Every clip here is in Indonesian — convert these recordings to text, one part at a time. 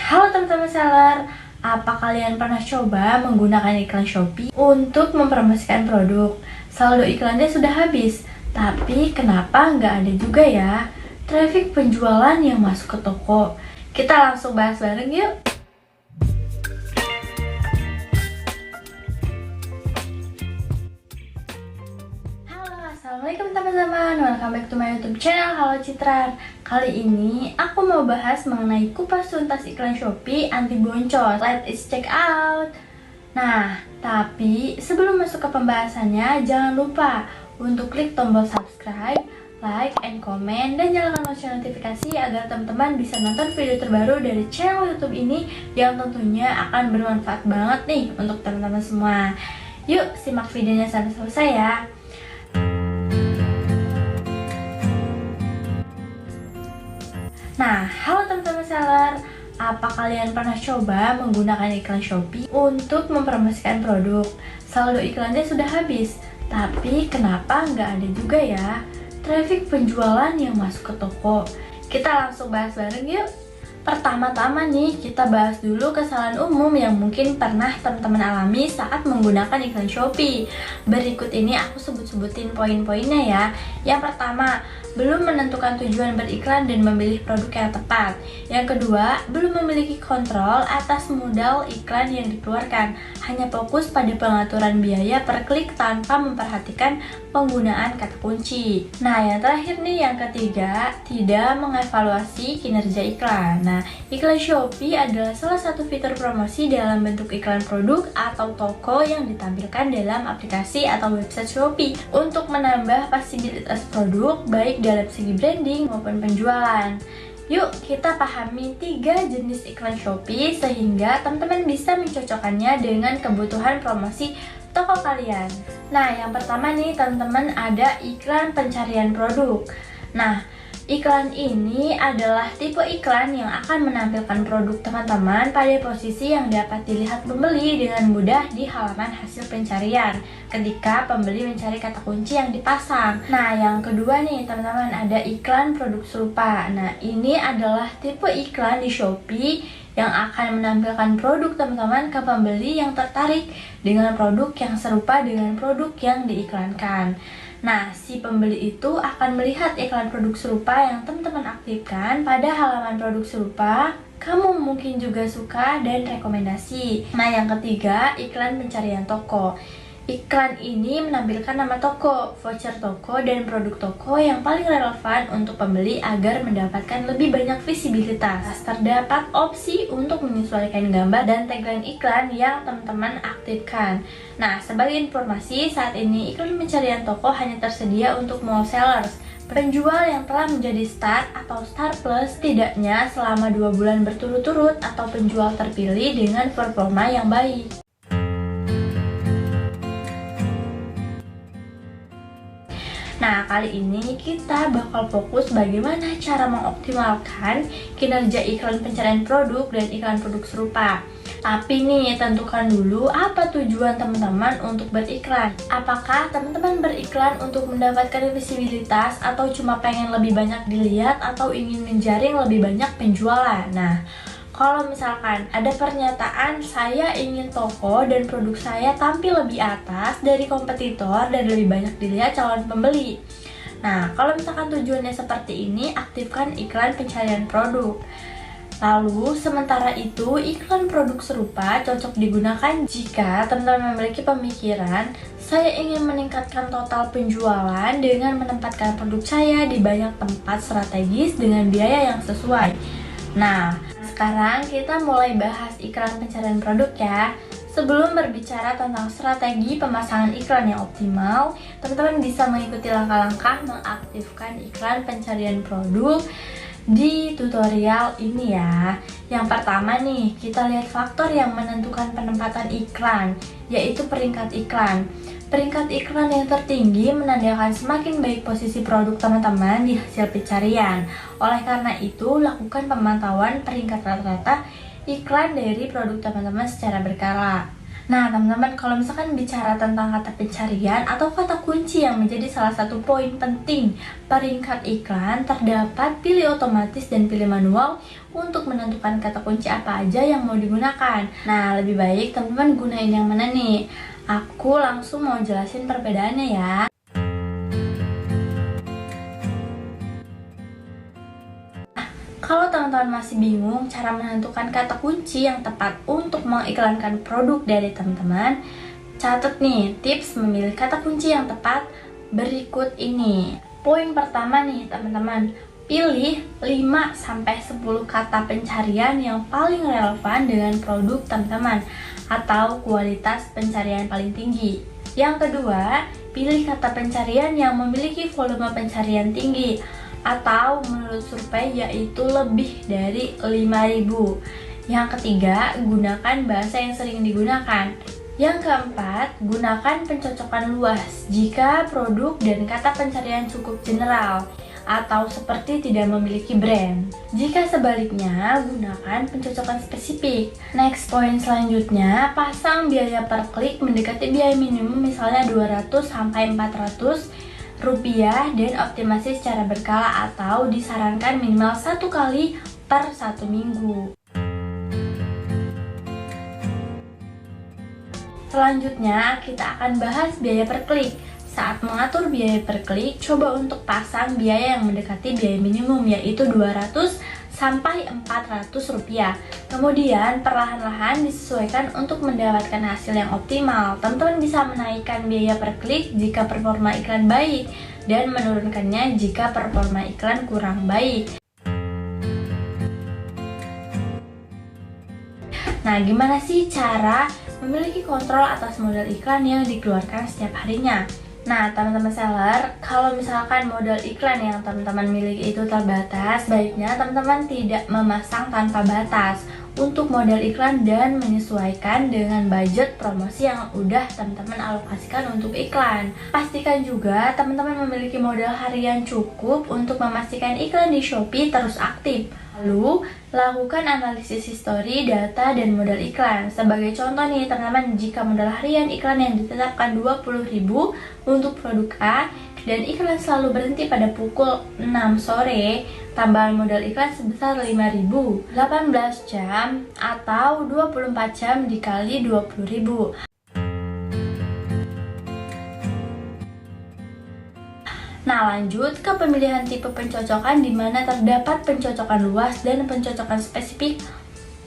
Halo teman-teman seller, apa kalian pernah coba menggunakan iklan Shopee untuk mempromosikan produk? Saldo iklannya sudah habis, tapi kenapa nggak ada juga ya traffic penjualan yang masuk ke toko? Kita langsung bahas bareng yuk! Assalamualaikum teman-teman, welcome back to my YouTube channel. Halo Citra. Kali ini aku mau bahas mengenai kupas tuntas iklan Shopee anti boncos. Let's check out. Nah, tapi sebelum masuk ke pembahasannya, jangan lupa untuk klik tombol subscribe, like, and comment, dan nyalakan lonceng notifikasi agar teman-teman bisa nonton video terbaru dari channel YouTube ini yang tentunya akan bermanfaat banget nih untuk teman-teman semua. Yuk, simak videonya sampai selesai ya. Nah, halo teman-teman seller, apa kalian pernah coba menggunakan iklan Shopee untuk mempromosikan produk? Saldo iklannya sudah habis, tapi kenapa nggak ada juga ya traffic penjualan yang masuk ke toko? Kita langsung bahas bareng yuk! Pertama-tama nih, kita bahas dulu kesalahan umum yang mungkin pernah teman-teman alami saat menggunakan iklan Shopee. Berikut ini aku sebut-sebutin poin-poinnya ya. Yang pertama, belum menentukan tujuan beriklan dan memilih produk yang tepat. Yang kedua, belum memiliki kontrol atas modal iklan yang dikeluarkan, hanya fokus pada pengaturan biaya per klik tanpa memperhatikan penggunaan kata kunci. Nah, yang terakhir nih, yang ketiga, tidak mengevaluasi kinerja iklan. Nah, iklan Shopee adalah salah satu fitur promosi dalam bentuk iklan produk atau toko yang ditampilkan dalam aplikasi atau website Shopee untuk menambah visibilitas produk baik dalam segi branding maupun penjualan. Yuk kita pahami 3 jenis iklan Shopee sehingga teman-teman bisa mencocokkannya dengan kebutuhan promosi toko kalian. Nah, yang pertama nih teman-teman, ada iklan pencarian produk. Nah, iklan ini adalah tipe iklan yang akan menampilkan produk teman-teman pada posisi yang dapat dilihat pembeli dengan mudah di halaman hasil pencarian ketika pembeli mencari kata kunci yang dipasang. Nah, yang kedua nih teman-teman, ada iklan produk serupa. Nah, ini adalah tipe iklan di Shopee yang akan menampilkan produk teman-teman ke pembeli yang tertarik dengan produk yang serupa dengan produk yang diiklankan. Nah, si pembeli itu akan melihat iklan produk serupa yang teman-teman aktifkan pada halaman produk serupa. Kamu mungkin juga suka dan rekomendasi. Nah, yang ketiga, iklan pencarian toko. Iklan ini menampilkan nama toko, voucher toko, dan produk toko yang paling relevan untuk pembeli agar mendapatkan lebih banyak visibilitas. Terdapat opsi untuk menyesuaikan gambar dan tagline iklan yang teman-teman aktifkan. Nah, sebagai informasi, saat ini iklan pencarian toko hanya tersedia untuk mall sellers, penjual yang telah menjadi Star atau Star Plus setidaknya selama 2 bulan berturut-turut, atau penjual terpilih dengan performa yang baik. Nah, kali ini kita bakal fokus bagaimana cara mengoptimalkan kinerja iklan pencarian produk dan iklan produk serupa. Tapi nih, tentukan dulu apa tujuan teman-teman untuk beriklan. Apakah teman-teman beriklan untuk mendapatkan visibilitas, atau cuma pengen lebih banyak dilihat, atau ingin menjaring lebih banyak penjualan? Nah, kalau misalkan ada pernyataan saya ingin toko dan produk saya tampil lebih atas dari kompetitor dan lebih banyak dilihat calon pembeli. Nah, kalau misalkan tujuannya seperti ini, aktifkan iklan pencarian produk. Lalu, sementara itu, iklan produk serupa cocok digunakan jika teman-teman memiliki pemikiran, saya ingin meningkatkan total penjualan dengan menempatkan produk saya di banyak tempat strategis dengan biaya yang sesuai. Nah, sekarang kita mulai bahas iklan pencarian produk ya. Sebelum berbicara tentang strategi pemasangan iklan yang optimal, teman-teman bisa mengikuti langkah-langkah mengaktifkan iklan pencarian produk di tutorial ini ya. Yang pertama nih, kita lihat faktor yang menentukan penempatan iklan, yaitu peringkat iklan. Peringkat iklan yang tertinggi menandakan semakin baik posisi produk teman-teman di hasil pencarian. Oleh karena itu, lakukan pemantauan peringkat rata-rata iklan dari produk teman-teman secara berkala. Nah, teman-teman, kalau misalkan bicara tentang kata pencarian atau kata kunci yang menjadi salah satu poin penting peringkat iklan, terdapat pilih otomatis dan pilih manual untuk menentukan kata kunci apa aja yang mau digunakan. Nah, lebih baik teman-teman gunain yang mana nih? Aku langsung mau jelasin perbedaannya ya. Kalau teman-teman masih bingung cara menentukan kata kunci yang tepat untuk mengiklankan produk dari teman-teman, catat nih tips memilih kata kunci yang tepat berikut ini. Poin pertama nih teman-teman, pilih 5-10 kata pencarian yang paling relevan dengan produk teman-teman atau kualitas pencarian paling tinggi. Yang kedua, pilih kata pencarian yang memiliki volume pencarian tinggi atau menurut survei yaitu lebih dari 5.000. Yang ketiga, gunakan bahasa yang sering digunakan. Yang keempat, gunakan pencocokan luas jika produk dan kata pencarian cukup general atau seperti tidak memiliki brand. Jika sebaliknya, gunakan pencocokan spesifik. Next, poin selanjutnya, pasang biaya per klik mendekati biaya minimum misalnya 200-400 rupiah dan optimasi secara berkala atau disarankan minimal 1 kali per 1 minggu. Selanjutnya kita akan bahas biaya per klik. Saat mengatur biaya per klik, coba untuk pasang biaya yang mendekati biaya minimum yaitu 200-400 rupiah. Kemudian perlahan-lahan disesuaikan untuk mendapatkan hasil yang optimal. Teman-teman bisa menaikkan biaya per klik jika performa iklan baik dan menurunkannya jika performa iklan kurang baik. Nah, gimana sih cara memiliki kontrol atas modal iklan yang dikeluarkan setiap harinya? Nah, teman-teman seller, kalau misalkan modal iklan yang teman-teman miliki itu terbatas, baiknya teman-teman tidak memasang tanpa batas untuk modal iklan dan menyesuaikan dengan budget promosi yang udah teman-teman alokasikan untuk iklan. Pastikan juga teman-teman memiliki modal harian cukup untuk memastikan iklan di Shopee terus aktif. Lalu, lakukan analisis histori, data, dan modal iklan. Sebagai contoh nih teman-teman, jika modal harian iklan yang ditetapkan 20.000 untuk produk A dan iklan selalu berhenti pada pukul 6 sore, tambahan modal iklan sebesar 5.000, 18 jam atau 24 jam dikali 20.000. Nah, lanjut ke pemilihan tipe pencocokan di mana terdapat pencocokan luas dan pencocokan spesifik.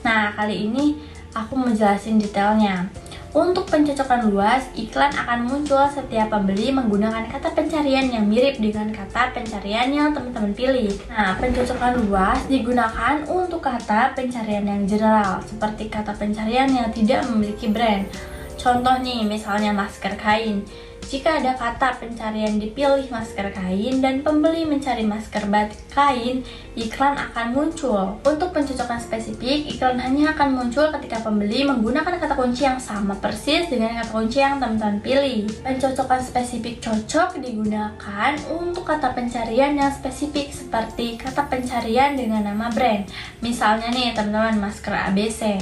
Nah, kali ini aku mau jelasin detailnya. Untuk pencocokan luas, iklan akan muncul setiap pembeli menggunakan kata pencarian yang mirip dengan kata pencarian yang teman-teman pilih. Nah, pencocokan luas digunakan untuk kata pencarian yang general, seperti kata pencarian yang tidak memiliki brand. Contoh nih, misalnya masker kain. Jika ada kata pencarian dipilih masker kain dan pembeli mencari masker batik kain, iklan akan muncul. Untuk pencocokan spesifik, iklan hanya akan muncul ketika pembeli menggunakan kata kunci yang sama persis dengan kata kunci yang teman-teman pilih. Pencocokan spesifik cocok digunakan untuk kata pencarian yang spesifik seperti kata pencarian dengan nama brand. Misalnya nih teman-teman, masker ABC.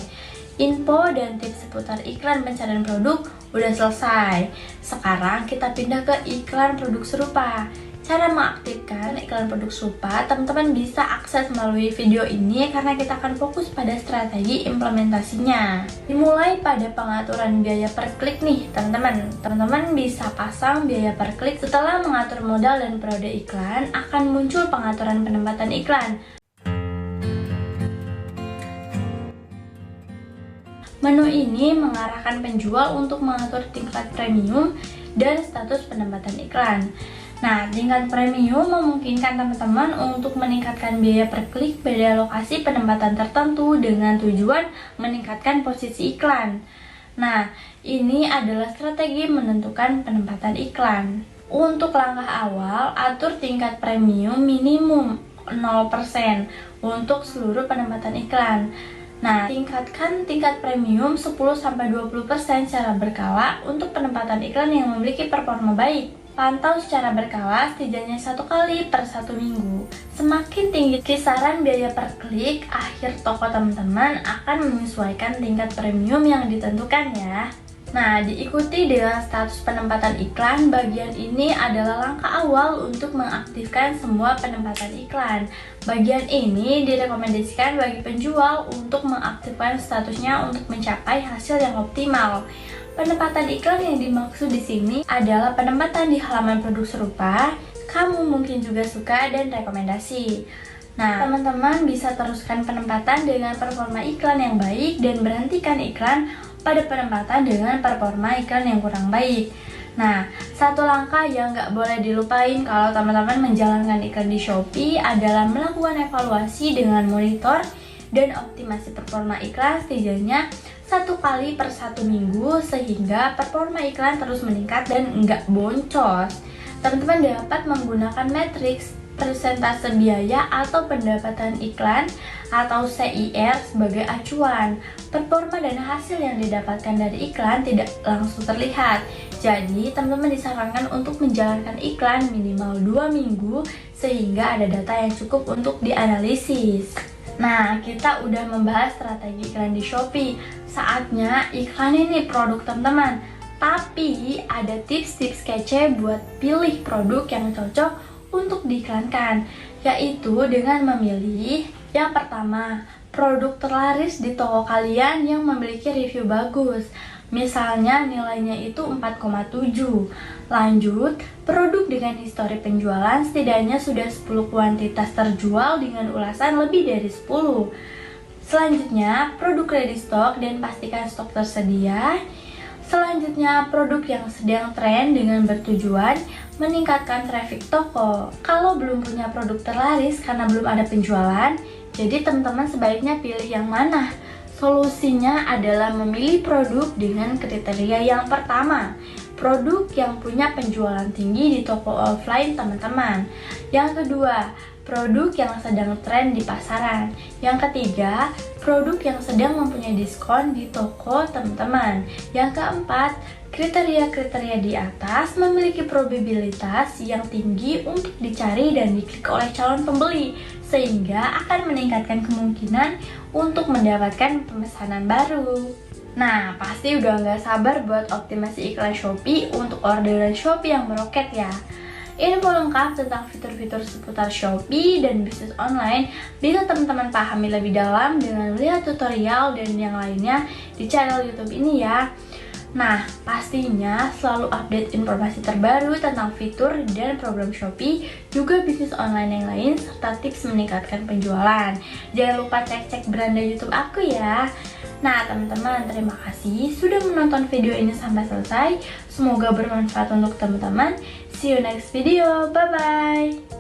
Info dan tips seputar iklan pencarian produk udah selesai. Sekarang kita pindah ke iklan produk serupa. Cara mengaktifkan iklan produk serupa, teman-teman bisa akses melalui video ini karena kita akan fokus pada strategi implementasinya. Dimulai pada pengaturan biaya per klik nih, teman-teman. Teman-teman bisa pasang biaya per klik. Setelah mengatur modal dan periode iklan, akan muncul pengaturan penempatan iklan. Menu ini mengarahkan penjual untuk mengatur tingkat premium dan status penempatan iklan. Nah, tingkat premium memungkinkan teman-teman untuk meningkatkan biaya per klik pada lokasi penempatan tertentu dengan tujuan meningkatkan posisi iklan. Nah, ini adalah strategi menentukan penempatan iklan. Untuk langkah awal, atur tingkat premium minimum 0% untuk seluruh penempatan iklan. Nah, tingkatkan tingkat premium 10-20% secara berkala untuk penempatan iklan yang memiliki performa baik. Pantau secara berkala setidaknya 1 kali per 1 minggu. Semakin tinggi kisaran biaya per klik, akhir toko teman-teman akan menyesuaikan tingkat premium yang ditentukan ya. Nah, diikuti dengan status penempatan iklan. Bagian ini adalah langkah awal untuk mengaktifkan semua penempatan iklan. Bagian ini direkomendasikan bagi penjual untuk mengaktifkan statusnya untuk mencapai hasil yang optimal. Penempatan iklan yang dimaksud di sini adalah penempatan di halaman produk serupa. Kamu mungkin juga suka dan rekomendasi. Nah, teman-teman bisa teruskan penempatan dengan performa iklan yang baik dan berhentikan iklan pada penempatan dengan performa iklan yang kurang baik. Nah, satu langkah yang nggak boleh dilupain kalau teman-teman menjalankan iklan di Shopee adalah melakukan evaluasi dengan monitor dan optimasi performa iklan setidaknya 1 kali per 1 minggu sehingga performa iklan terus meningkat dan nggak boncos. Teman-teman dapat menggunakan matriks persentase biaya atau pendapatan iklan atau CIR sebagai acuan. Performa dan hasil yang didapatkan dari iklan tidak langsung terlihat. Jadi, teman-teman disarankan untuk menjalankan iklan minimal 2 minggu sehingga ada data yang cukup untuk dianalisis. Nah, kita udah membahas strategi iklan di Shopee. Saatnya iklan ini produk teman-teman. Tapi ada tips-tips kece buat pilih produk yang cocok untuk diiklankan, yaitu dengan memilih yang pertama, produk terlaris di toko kalian yang memiliki review bagus. Misalnya nilainya itu 4,7. Lanjut, produk dengan histori penjualan setidaknya sudah 10 kuantitas terjual dengan ulasan lebih dari 10. Selanjutnya, produk ready stock dan pastikan stok tersedia. Selanjutnya, produk yang sedang tren dengan bertujuan meningkatkan traffic toko. Kalau belum punya produk terlaris karena belum ada penjualan, jadi teman-teman sebaiknya pilih yang mana? Solusinya adalah memilih produk dengan kriteria yang pertama, produk yang punya penjualan tinggi di toko offline teman-teman. Yang kedua, produk yang sedang tren di pasaran. Yang ketiga, produk yang sedang mempunyai diskon di toko teman-teman. Yang keempat, kriteria-kriteria di atas memiliki probabilitas yang tinggi untuk dicari dan diklik oleh calon pembeli, sehingga akan meningkatkan kemungkinan untuk mendapatkan pemesanan baru. Nah, pasti udah nggak sabar buat optimasi iklan Shopee untuk orderan Shopee yang meroket ya. Info lengkap tentang fitur-fitur seputar Shopee dan bisnis online bisa teman-teman pahami lebih dalam dengan melihat tutorial dan yang lainnya di channel YouTube ini ya. Nah, pastinya selalu update informasi terbaru tentang fitur dan program Shopee, juga bisnis online yang lain, serta tips meningkatkan penjualan. Jangan lupa cek-cek beranda YouTube aku ya. Nah, teman-teman, terima kasih sudah menonton video ini sampai selesai. Semoga bermanfaat untuk teman-teman. See you next video. Bye-bye.